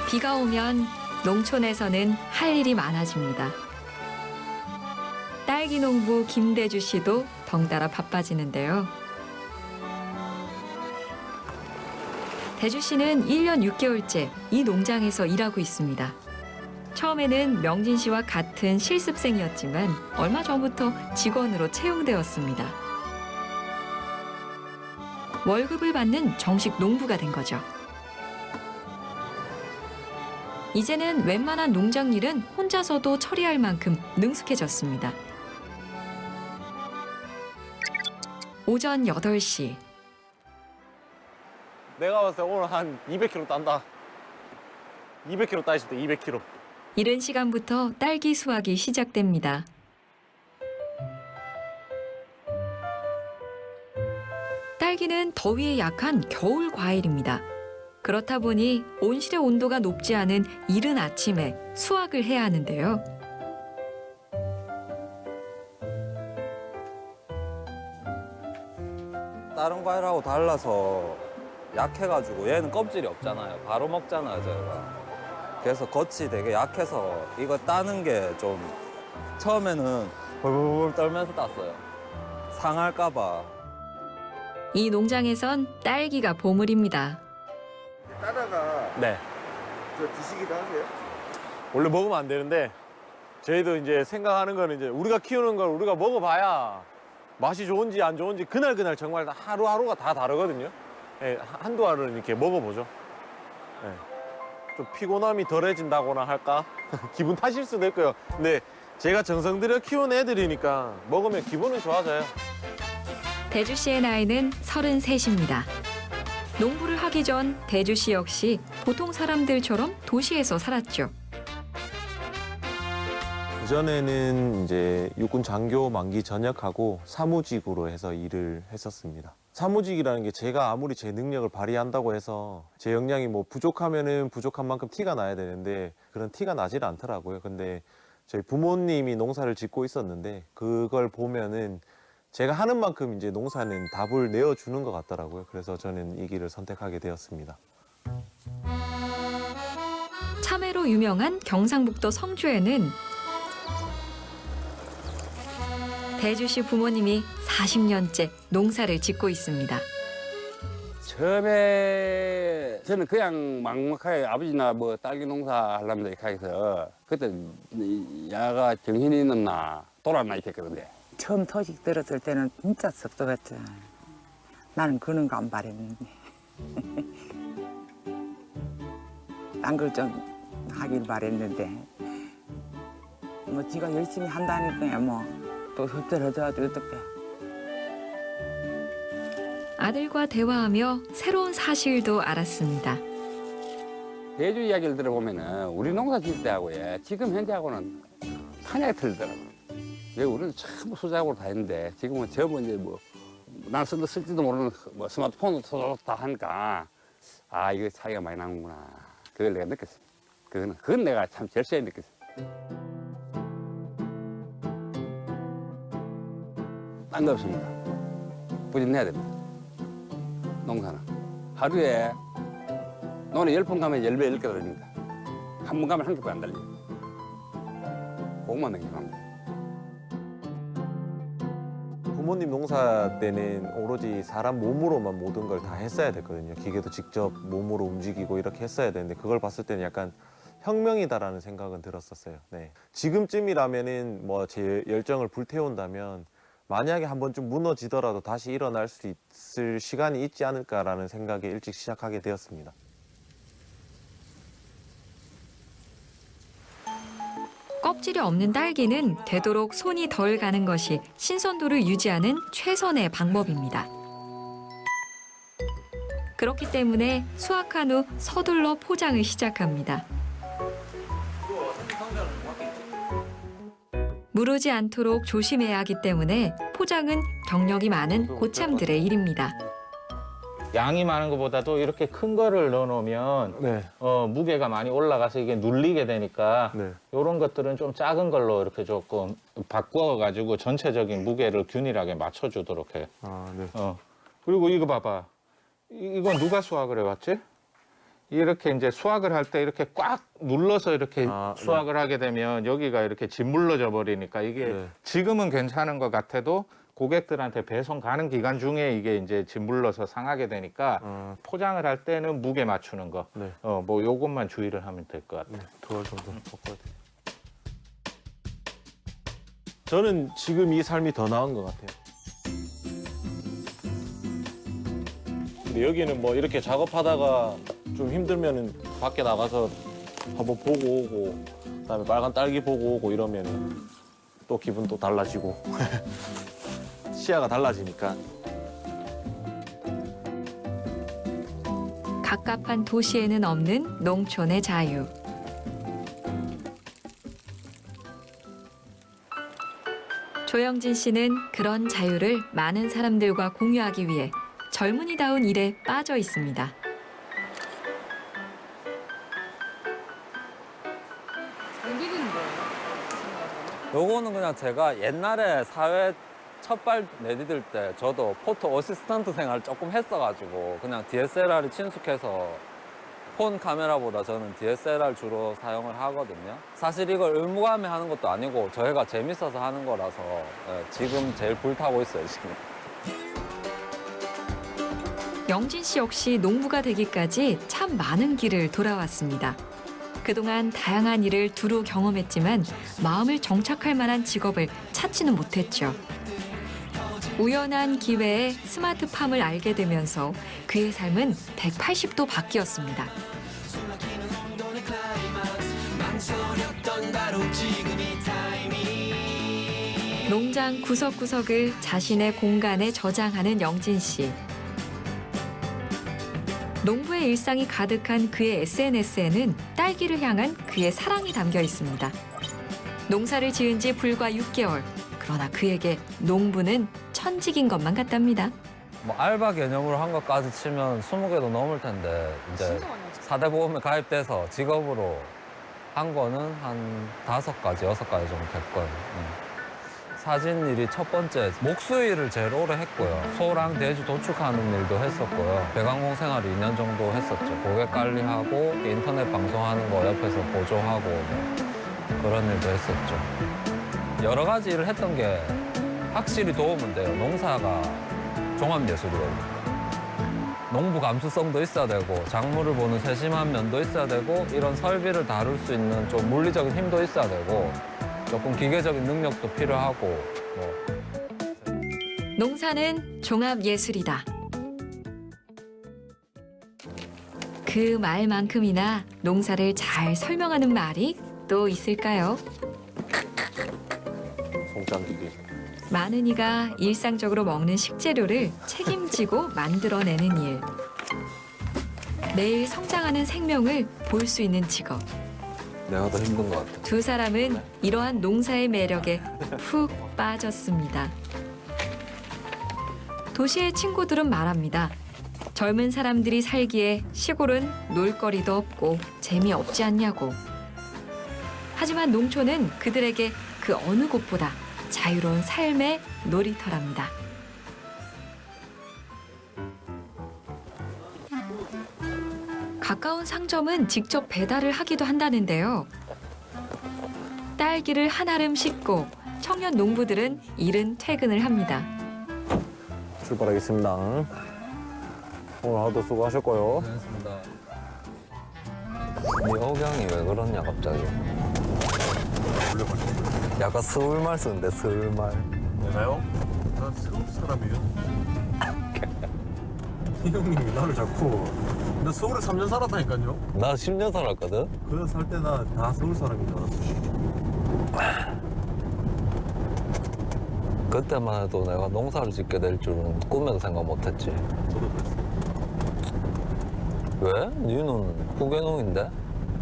비가 오면 농촌에서는 할 일이 많아집니다. 딸기 농부 김대주 씨도 덩달아 바빠지는데요. 대주 씨는 1년 6개월째 이 농장에서 일하고 있습니다. 처음에는 명진 씨와 같은 실습생이었지만 얼마 전부터 직원으로 채용되었습니다. 월급을 받는 정식 농부가 된 거죠. 이제는 웬만한 농장 일은 혼자서도 처리할 만큼 능숙해졌습니다. 오전 8시. 내가 봤을 때 오늘 한 200kg 딴다. 200kg 따 있을 때 200kg. 이른 시간부터 딸기 수확이 시작됩니다. 딸기는 더위에 약한 겨울 과일입니다. 그렇다 보니 온실의 온도가 높지 않은 이른 아침에 수확을 해야 하는데요. 다른 과일하고 달라서 약해가지고 얘는 껍질이 없잖아요. 바로 먹잖아요, 저희가. 그래서 겉이 되게 약해서 이거 따는 게 좀 처음에는 벌벌벌 떨면서 땄어요. 상할까 봐. 이 농장에선 딸기가 보물입니다. 따다가 네. 저 드시기도 하세요? 원래 먹으면 안 되는데 저희도 이제 생각하는 거는 이제 우리가 키우는 걸 우리가 먹어봐야 맛이 좋은지 안 좋은지 그날 정말 하루하루가 다 다르거든요. 예, 한두 알은 이렇게 먹어보죠. 예. 좀 피곤함이 덜해진다거나 할까? 기분 탓일 수도 있고요. 근데 제가 정성 들여 키운 애들이니까 먹으면 기분은 좋아져요. 대주 씨의 나이는 33입니다. 농부를 하기 전 대주 씨 역시 보통 사람들처럼 도시에서 살았죠. 그전에는 이제 육군 장교 만기 전역하고 사무직으로 해서 일을 했었습니다. 사무직이라는 게 제가 아무리 제 능력을 발휘한다고 해서 제 역량이 뭐 부족하면은 부족한 만큼 티가 나야 되는데 그런 티가 나질 않더라고요. 근데 저희 부모님이 농사를 짓고 있었는데 그걸 보면은 제가 하는 만큼 이제 농사는 답을 내어주는 것 같더라고요. 그래서 저는 이 길을 선택하게 되었습니다. 참외로 유명한 경상북도 성주에는 대주 씨 부모님이 40년째 농사를 짓고 있습니다. 처음에 저는 그냥 막막하게 아버지나 뭐 딸기 농사 하려면 이렇게 해서 그때 야가 정신이 있었나 돌았나 이렇게 했거든요. 처음 소식 들었을 때는 진짜 섭섭했죠. 나는 그런 거 안 바랬는데. 딴 걸 좀 하길 바랬는데. 뭐 지가 열심히 한다니까 뭐 또 섭섭해져가지고 어떡해. 아들과 대화하며 새로운 사실도 알았습니다. 대주 이야기를 들어보면은 우리 농사 지을 때하고 지금 현재하고는 판약이 틀리더라고요. 왜 우리는 참 수작업으로 다 했는데 지금은 저뭐 이제 난 쓸지도 모르는 뭐 스마트폰도 다 하니까 아 이거 차이가 많이 나는구나. 그걸 내가 느꼈어. 그건 내가 참 절실히 느꼈어. 딴 거 없습니다. 부진해야 됩니다. 농사는 하루에 논에 10번 가면 10배 10개 달립니다. 한 번 가면 한 개도 안 달려요. 그것만 명심합니다. 부모님 농사 때는 오로지 사람 몸으로만 모든 걸 다 했어야 됐거든요. 기계도 직접 몸으로 움직이고 이렇게 했어야 되는데 그걸 봤을 때는 약간 혁명이다라는 생각은 들었었어요. 네. 지금쯤이라면은 뭐 제 열정을 불태운다면 만약에 한 번쯤 무너지더라도 다시 일어날 수 있을 시간이 있지 않을까라는 생각에 일찍 시작하게 되었습니다. 껍질이 없는 딸기는 되도록 손이 덜 가는 것이 신선도를 유지하는 최선의 방법입니다. 그렇기 때문에 수확한 후 서둘러 포장을 시작합니다. 무르지 않도록 조심해야 하기 때문에 포장은 경력이 많은 고참들의 일입니다. 양이 많은 것보다도 이렇게 큰 거를 넣어놓으면 네. 무게가 많이 올라가서 이게 눌리게 되니까 네. 이런 것들은 좀 작은 걸로 이렇게 조금 바꿔가지고 전체적인 무게를 균일하게 맞춰주도록 해요. 아, 네. 그리고 이거 봐봐. 이건 누가 수확을 해왔지? 이렇게 이제 수확을 할 때 이렇게 꽉 눌러서 이렇게 아, 수확을 하게 되면 여기가 이렇게 짓물러져 버리니까 이게 네. 지금은 괜찮은 것 같아도 고객들한테 배송 가는 기간 중에 이게 이제 짓물러서 상하게 되니까 포장을 할 때는 무게 맞추는 거, 네. 뭐 요것만 주의를 하면 될 것 같아요. 네, 두알 정도 볶아야 돼. 저는 지금 이 삶이 더 나은 것 같아요. 근데 여기는 뭐 이렇게 작업하다가 좀 힘들면은 밖에 나가서 한번 보고 오고, 그다음에 빨간 딸기 보고 오고 이러면은 또 기분 또 달라지고 시야가 달라지니까. 갑갑한 도시에는 없는 농촌의 자유. 조영진 씨는 그런 자유를 많은 사람들과 공유하기 위해 젊은이다운 일에 빠져 있습니다. 요거는 그냥 제가 옛날에 사회 첫발 내디딜 때 저도 포토 어시스턴트 생활을 조금 했어가지고 그냥 DSLR이 친숙해서 폰 카메라보다 저는 DSLR 주로 사용을 하거든요. 사실 이걸 의무감에 하는 것도 아니고 저희가 재밌어서 하는 거라서 지금 제일 불타고 있어요, 지금. 영진 씨 역시 농부가 되기까지 참 많은 길을 돌아왔습니다. 그동안 다양한 일을 두루 경험했지만 마음을 정착할 만한 직업을 찾지는 못했죠. 우연한 기회에 스마트팜을 알게 되면서 그의 삶은 180도 바뀌었습니다. 농장 구석구석을 자신의 공간에 저장하는 영진 씨. 농부의 일상이 가득한 그의 SNS에는 딸기를 향한 그의 사랑이 담겨 있습니다. 농사를 지은 지 불과 6개월. 그러나 그에게 농부는 천직인 것만 같답니다. 뭐 알바 개념으로 한 것까지 치면 20개도 넘을 텐데 이제 4대 보험에 가입돼서 직업으로 한 거는 한 5가지, 6가지 정도 됐거든요. 사진 일이 첫 번째, 목수일을 제일 오래 했고요. 소랑 돼지 도축하는 일도 했었고요. 배관공 생활을 2년 정도 했었죠. 고객 관리하고 인터넷 방송하는 거 옆에서 보조하고 뭐 그런 일도 했었죠. 여러 가지 일을 했던 게 확실히 도움은 돼요. 농사가 종합예술이거든요. 농부 감수성도 있어야 되고 작물을 보는 세심한 면도 있어야 되고 이런 설비를 다룰 수 있는 좀 물리적인 힘도 있어야 되고 조금 기계적인 능력도 필요하고 뭐. 농사는 종합예술이다. 그 말만큼이나 농사를 잘 설명하는 말이 또 있을까요? 송장기계. 많은 이가 일상적으로 먹는 식재료를 책임지고 만들어내는 일. 매일 성장하는 생명을 볼 수 있는 직업. 내가 더 힘든 것 같아. 두 사람은 이러한 농사의 매력에 푹 빠졌습니다. 도시의 친구들은 말합니다. 젊은 사람들이 살기에 시골은 놀거리도 없고 재미없지 않냐고. 하지만 농촌은 그들에게 그 어느 곳보다 자유로운 삶의 놀이터랍니다. 가까운 상점은 직접 배달을 하기도 한다는데요. 딸기를 한아름 씻고 청년 농부들은 이른 퇴근을 합니다. 출발하겠습니다. 오늘 하루도 수고하셨고요. 고생했습니다. 이 억양이 왜 그러냐 갑자기. 약간 서울말 쓰는데 서울말. 내가요? 난 서울 사람이에요. 이 형님이 나를 자꾸 나 서울에 3년 살았다니까요. 나 10년 살았거든. 그래서 살 때 나 다 서울 사람인 줄 알았어. 그때만 해도 내가 농사를 짓게 될 줄은 꿈에도 생각 못했지. 저도 그랬어요. 왜? 니는 후계농인데?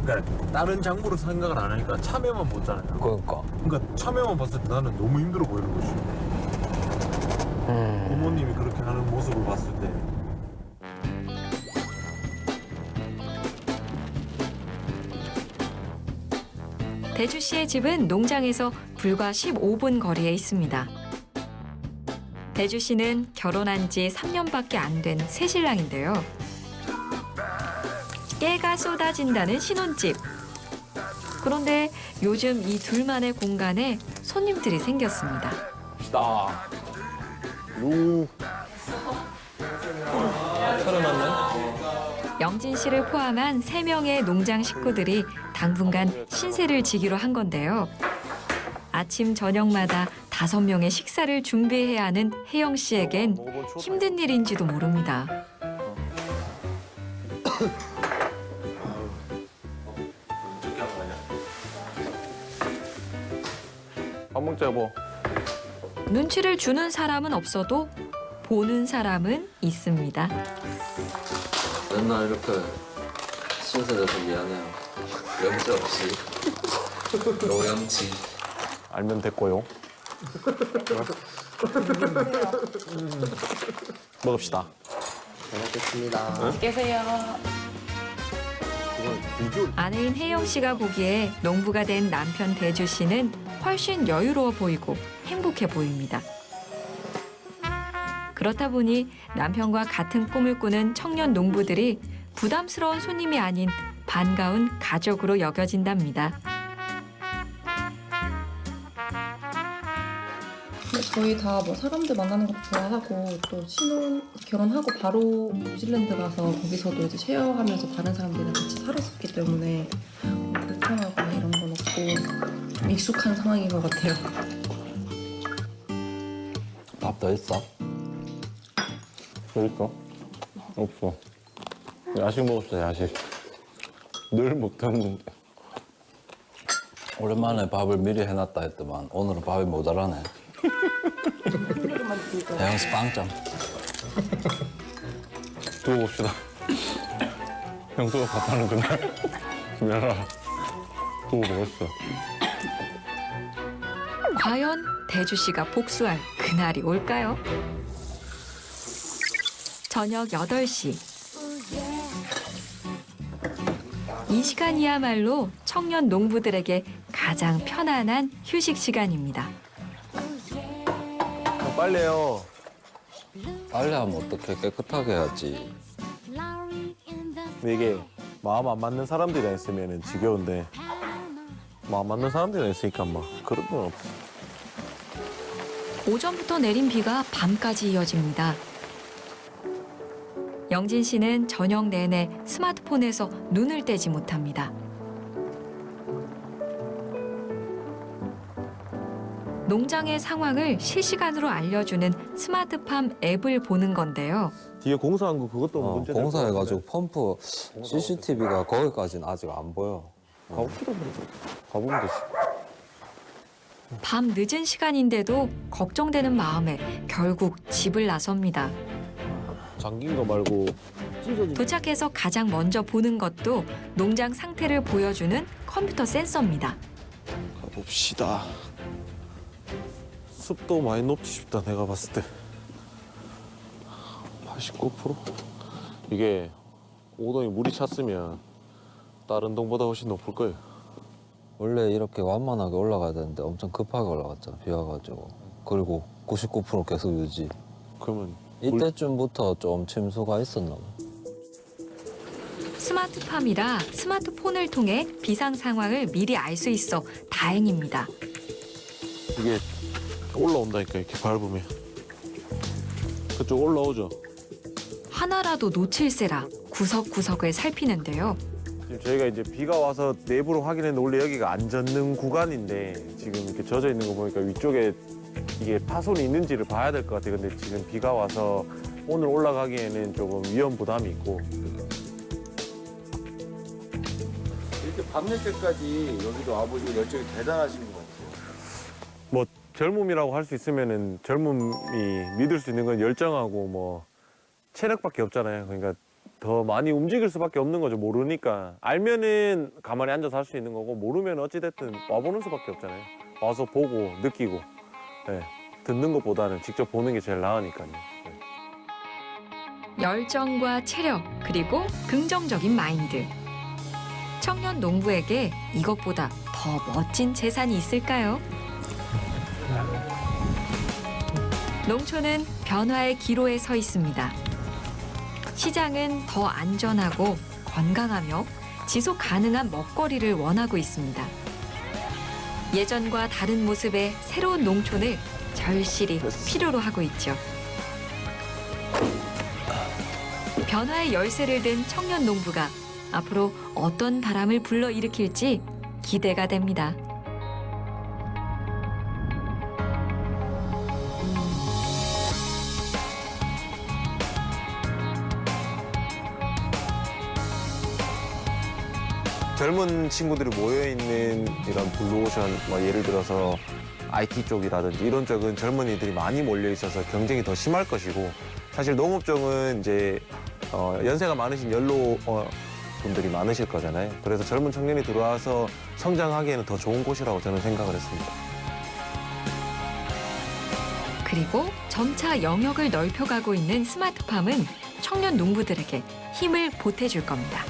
그러니까 다른 작물을 생각을 안 하니까 참외만 보잖아요. 그러니까. 그러니까 참외만 봤을 때 나는 너무 힘들어 보이는 거지. 부모님이 그렇게 하는 모습을 봤을 때 대주 씨의 집은 농장에서 불과 15분 거리에 있습니다. 대주 씨는 결혼한 지 3년밖에 안 된 새신랑인데요. 깨가 쏟아진다는 신혼집. 그런데 요즘 이 둘만의 공간에 손님들이 생겼습니다. 나. 루. 영진 씨를 포함한 3명의 농장 식구들이 당분간 신세를 지기로 한 건데요. 아침 저녁마다 5명의 식사를 준비해야 하는 혜영 씨에겐 힘든 일인지도 모릅니다. 밥 먹자 여보. 눈치를 주는 사람은 없어도 보는 사람은 있습니다. 맨날 이렇게 신세져서 미안해요. 염치 없이. 노염치. 알면 됐고요. 먹읍시다. 아내인 혜영 씨가 보기에 농부가 된 남편 대주 씨는 훨씬 여유로워 보이고 행복해 보입니다. 그렇다 보니 남편과 같은 꿈을 꾸는 청년 농부들이 부담스러운 손님이 아닌 반가운 가족으로 여겨진답니다. 저희 다 뭐 사람들 만나는 것도 좋아하고 또 결혼하고 바로 뉴질랜드 가서 거기서도 이제 쉐어하면서 다른 사람들이랑 같이 살았었기 때문에 불편하거나 이런 건 없고 좀 익숙한 상황인 것 같아요. 밥 더 있어? 있어? 없어. 야식 먹읍시다 야식. 늘 못했는데. 오랜만에 밥을 미리 해놨다 했더만 오늘은 밥이 모자라네. 대형씨 빵점. 두고 봅시다. 형수가 밥하는 그날. 미안하다. 두고 먹었어. 과연 대주 씨가 복수할 그날이 올까요? 저녁 8시. 이 시간이야말로 청년 농부들에게 가장 편안한 휴식 시간입니다. 빨리 해요. 빨리 하면 어떻게 깨끗하게 해야지. 근데 이게 마음 안 맞는 사람들이랑 있으면 지겨운데 마음 맞는 사람들이랑 있으니까 막 그런 건 없어. 오전부터 내린 비가 밤까지 이어집니다. 영진 씨는 저녁 내내 스마트폰에서 눈을 떼지 못합니다. 농장의 상황을 실시간으로 알려주는 스마트팜 앱을 보는 건데요. 뒤에 공사한 거 그것도 문제 될 공사해가지고 것 펌프 CCTV가 거기까지는 아직 안 보여. 같은데. 가봅시다. 가보면 되지. 밤 늦은 시간인데도 걱정되는 마음에 결국 집을 나섭니다. 잠긴 거 말고 찢어진 도착해서 가장 먼저 보는 것도 농장 상태를 보여주는 컴퓨터 센서입니다. 가봅시다. 습도 많이 높지 싶다 내가 봤을 때. 89%? 이게 오동이 물이 찼으면 다른 동보다 훨씬 높을 거예요. 원래 이렇게 완만하게 올라가야 되는데 엄청 급하게 올라갔잖아. 비 와가지고. 그리고 99% 계속 유지. 그러면 이때쯤부터 좀 침수가 있었나 봐. 스마트팜이라 스마트폰을 통해 비상 상황을 미리 알 수 있어 다행입니다. 이게 올라온다니까 이렇게 밟으면. 그쪽 올라오죠. 하나라도 놓칠세라 구석구석을 살피는데요. 지금 저희가 이제 비가 와서 내부로 확인했는데 원래 여기가 안 젖는 구간인데 지금 이렇게 젖어 있는 거 보니까 위쪽에 이게 파손이 있는지를 봐야 될 것 같아요. 근데 지금 비가 와서 오늘 올라가기에는 조금 위험 부담이 있고. 이렇게 밤늦게까지 여기도 와보시고 열정이 대단하신 것 같아요. 뭐 젊음이라고 할 수 있으면은 젊음이 믿을 수 있는 건 열정하고 뭐 체력밖에 없잖아요. 그러니까 더 많이 움직일 수밖에 없는 거죠. 모르니까. 알면은 가만히 앉아서 할 수 있는 거고 모르면 어찌됐든 와보는 수밖에 없잖아요. 와서 보고 느끼고 네. 듣는 것보다는 직접 보는 게 제일 나으니까요. 네. 열정과 체력 그리고 긍정적인 마인드. 청년 농부에게 이것보다 더 멋진 재산이 있을까요? 농촌은 변화의 기로에 서 있습니다. 시장은 더 안전하고 건강하며 지속 가능한 먹거리를 원하고 있습니다. 예전과 다른 모습의 새로운 농촌을 절실히 필요로 하고 있죠. 변화의 열쇠를 든 청년 농부가 앞으로 어떤 바람을 불러일으킬지 기대가 됩니다. 젊은 친구들이 모여있는 이런 블루오션, 뭐 예를 들어서 IT 쪽이라든지 이런 쪽은 젊은이들이 많이 몰려 있어서 경쟁이 더 심할 것이고, 사실 농업종은 이제 연세가 많으신 연로 분들이 많으실 거잖아요. 그래서 젊은 청년이 들어와서 성장하기에는 더 좋은 곳이라고 저는 생각을 했습니다. 그리고 점차 영역을 넓혀가고 있는 스마트팜은 청년 농부들에게 힘을 보태줄 겁니다.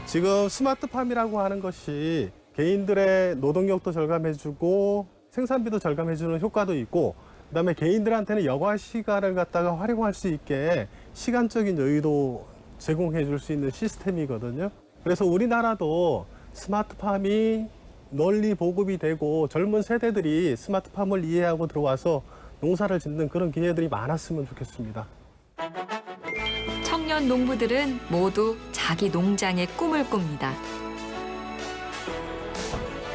지금 스마트팜이라고 하는 것이 개인들의 노동력도 절감해주고 생산비도 절감해주는 효과도 있고, 그다음에 개인들한테는 여가 시간을 갖다가 활용할 수 있게 시간적인 여유도 제공해 줄 수 있는 시스템이거든요. 그래서 우리나라도 스마트팜이 널리 보급이 되고 젊은 세대들이 스마트팜을 이해하고 들어와서 농사를 짓는 그런 기회들이 많았으면 좋겠습니다. 청년 농부들은 모두 자기 농장의 꿈을 꿉니다.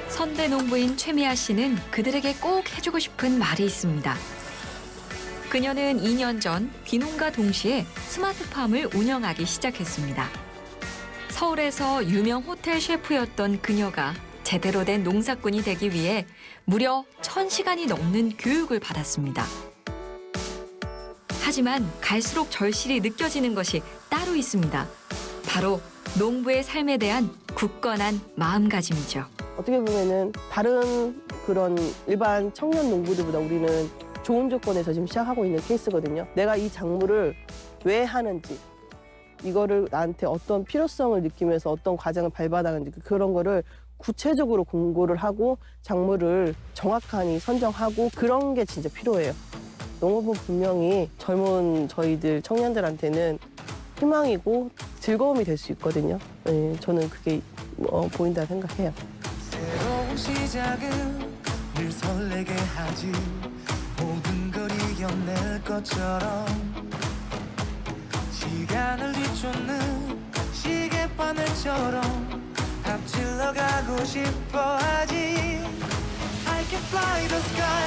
선배 농부인 최미아 씨는 그들에게 꼭 해주고 싶은 말이 있습니다. 그녀는 2년 전 귀농과 동시에 스마트팜을 운영하기 시작했습니다. 서울에서 유명 호텔 셰프였던 그녀가 제대로 된 농사꾼이 되기 위해 무려 1000시간이 넘는 교육을 받았습니다. 하지만 갈수록 절실히 느껴지는 것이 따로 있습니다. 바로 농부의 삶에 대한 굳건한 마음가짐이죠. 어떻게 보면은 다른 그런 일반 청년 농부들보다 우리는 좋은 조건에서 지금 시작하고 있는 케이스거든요. 내가 이 작물을 왜 하는지, 이거를 나한테 어떤 필요성을 느끼면서 어떤 과정을 밟아나가는지 그런 거를 구체적으로 공고를 하고 작물을 정확하게 선정하고 그런 게 진짜 필요해요. 농업은 분명히 젊은 저희들 청년들한테는 희망이고 즐거움이 될 수 있거든요. 네, 저는 그게 보인다 생각해요. 새로운 시작은 늘 설레게 하지. 모든 걸 이겨낼 것처럼 시간을 뒤쫓는 시계바늘처럼 앞질러 가고 싶어 하지. I can fly the sky